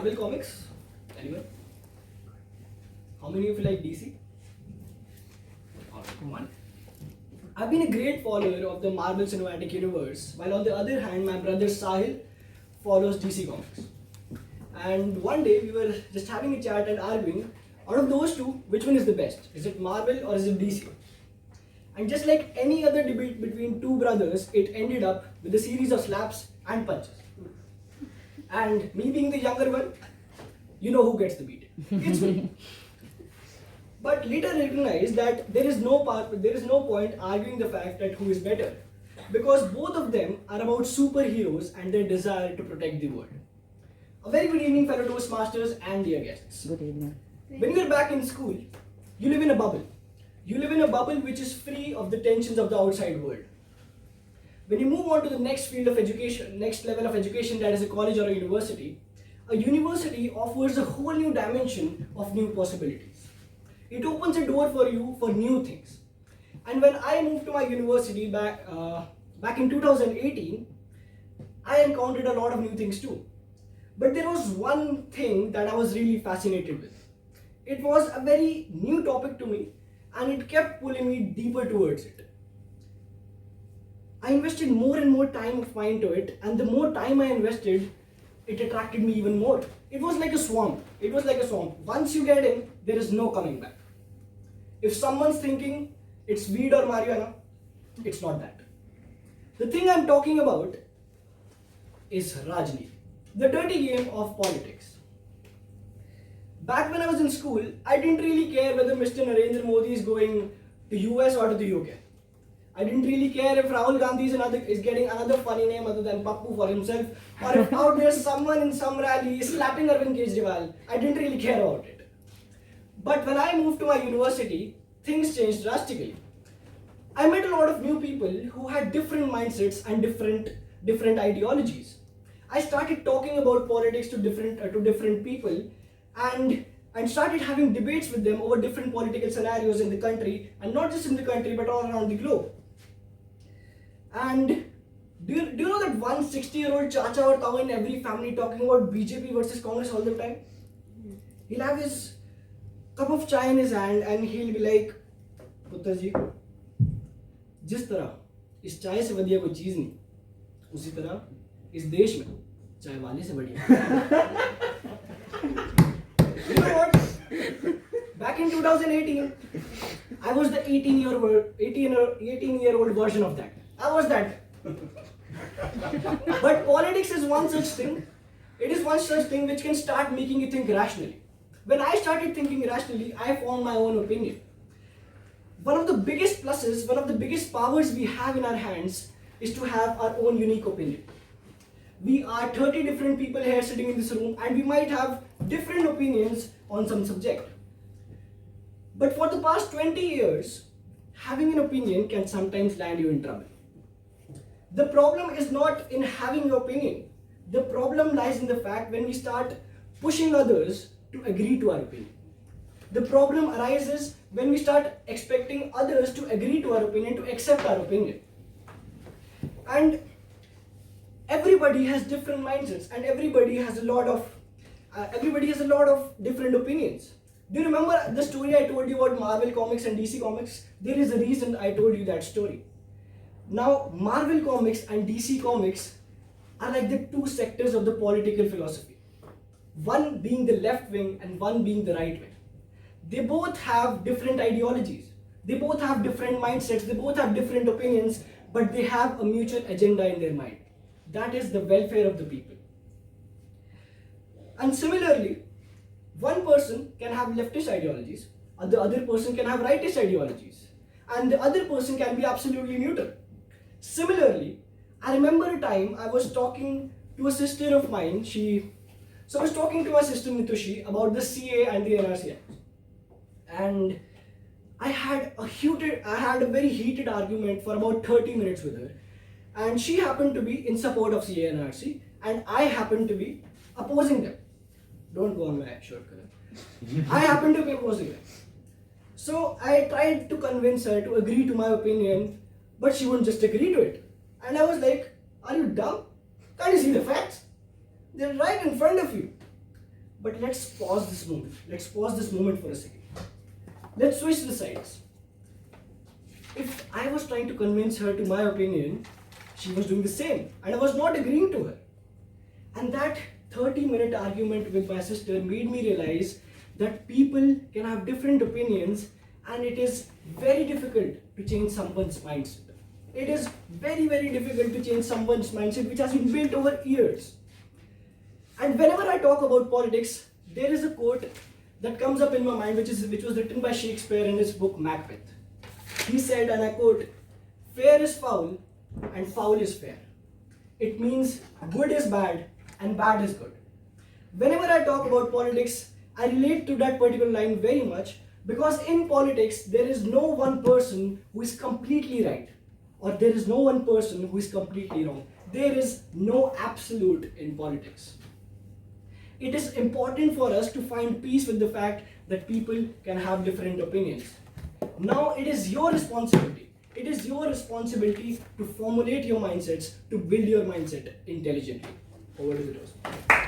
Marvel comics? Anyone? How many of you like DC? Alright, one. I've been a great follower of the Marvel Cinematic Universe, while on the other hand, my brother Sahil follows DC Comics. And one day we were just having a chat and arguing, out of those two, which one is the best? Is it Marvel or is it DC? And just like any other debate between two brothers, it ended up with a series of slaps and punches. And me being the younger one, you know who gets the beat. It's me. But later I realized that there is no point arguing the fact that who is better, because both of them are about superheroes and their desire to protect the world. A very good evening, fellow Toastmasters and dear guests. Good evening. When you're back in school, you live in a bubble. You live in a bubble which is free of the tensions of the outside world. When you move on to the next field of education, next level of education, that is a college or a university offers a whole new dimension of new possibilities. It opens a door for you for new things. And when I moved to my university back in 2018, I encountered a lot of new things too. But there was one thing that I was really fascinated with. It was a very new topic to me, and it kept pulling me deeper towards it. I invested more and more time of mine into it, and the more time I invested, it attracted me even more. It was like a swamp. Once you get in, there is no coming back. If someone's thinking it's weed or marijuana, it's not that. The thing I'm talking about is Rajneeti, the dirty game of politics. Back when I was in school, I didn't really care whether Mr. Narendra Modi is going to US or to the UK. I didn't really care if Rahul Gandhi is getting another funny name other than Pappu for himself, or if out there someone in some rally is slapping Arvind Kejriwal. I didn't really care about it. But when I moved to my university, things changed drastically. I met a lot of new people who had different mindsets and different ideologies. I started talking about politics to different people and started having debates with them over different political scenarios in the country, and not just in the country but all around the globe. And do you know that one 60-year-old chacha or tau in every family talking about BJP versus Congress all the time? He'll have his cup of chai in his hand and he'll be like, पुत्र जी, जिस तरह इस चाय से बढ़िया कोई चीज नहीं, उसी तरह इस देश में चाय वाले से बढ़िया. You know what? Back in 2018, I was the 18-year-old version of that. I was that. But politics is one such thing. It is one such thing which can start making you think rationally. When I started thinking rationally, I formed my own opinion. One of the biggest pluses, one of the biggest powers we have in our hands is to have our own unique opinion. We are 30 different people here sitting in this room, and we might have different opinions on some subject. But for the past 20 years, having an opinion can sometimes land you in trouble. The problem is not in having your opinion. The problem lies in the fact when we start pushing others to agree to our opinion. The problem arises when we start expecting others to agree to our opinion, to accept our opinion. And everybody has different mindsets, and everybody has a lot of different opinions. Do you remember the story I told you about Marvel Comics and DC Comics? There is a reason I told you that story. Now, Marvel Comics and DC Comics are like the two sectors of the political philosophy. One being the left wing and one being the right wing. They both have different ideologies. They both have different mindsets. They both have different opinions, but they have a mutual agenda in their mind. That is the welfare of the people. And similarly, one person can have leftist ideologies, and the other person can have rightist ideologies, and the other person can be absolutely neutral. Similarly, I remember a time I was talking to a sister of mine. I was talking to my sister Nitushi about the CA and the NRC Act. And I had a very heated argument for about 30 minutes with her. And she happened to be in support of CA and NRC, and I happened to be opposing them. Don't go on my shirt color. I happened to be opposing them. So I tried to convince her to agree to my opinion, but she wouldn't just agree to it. And I was like, are you dumb? Can't you see the facts? They're right in front of you. But let's pause this moment. Let's pause this moment for a second. Let's switch the sides. If I was trying to convince her to my opinion, she was doing the same, and I was not agreeing to her. And that 30-minute argument with my sister made me realize that people can have different opinions, and it is very difficult to change someone's mindset. It is very, very difficult to change someone's mindset which has been built over years. And whenever I talk about politics, there is a quote that comes up in my mind which was written by Shakespeare in his book Macbeth. He said, and I quote, "Fair is foul and foul is fair." It means good is bad and bad is good. Whenever I talk about politics, I relate to that particular line very much, because in politics there is no one person who is completely right, or there is no one person who is completely wrong. There is no absolute in politics. It is important for us to find peace with the fact that people can have different opinions. Now it is your responsibility. It is your responsibility to formulate your mindsets, to build your mindset intelligently. Over to the host.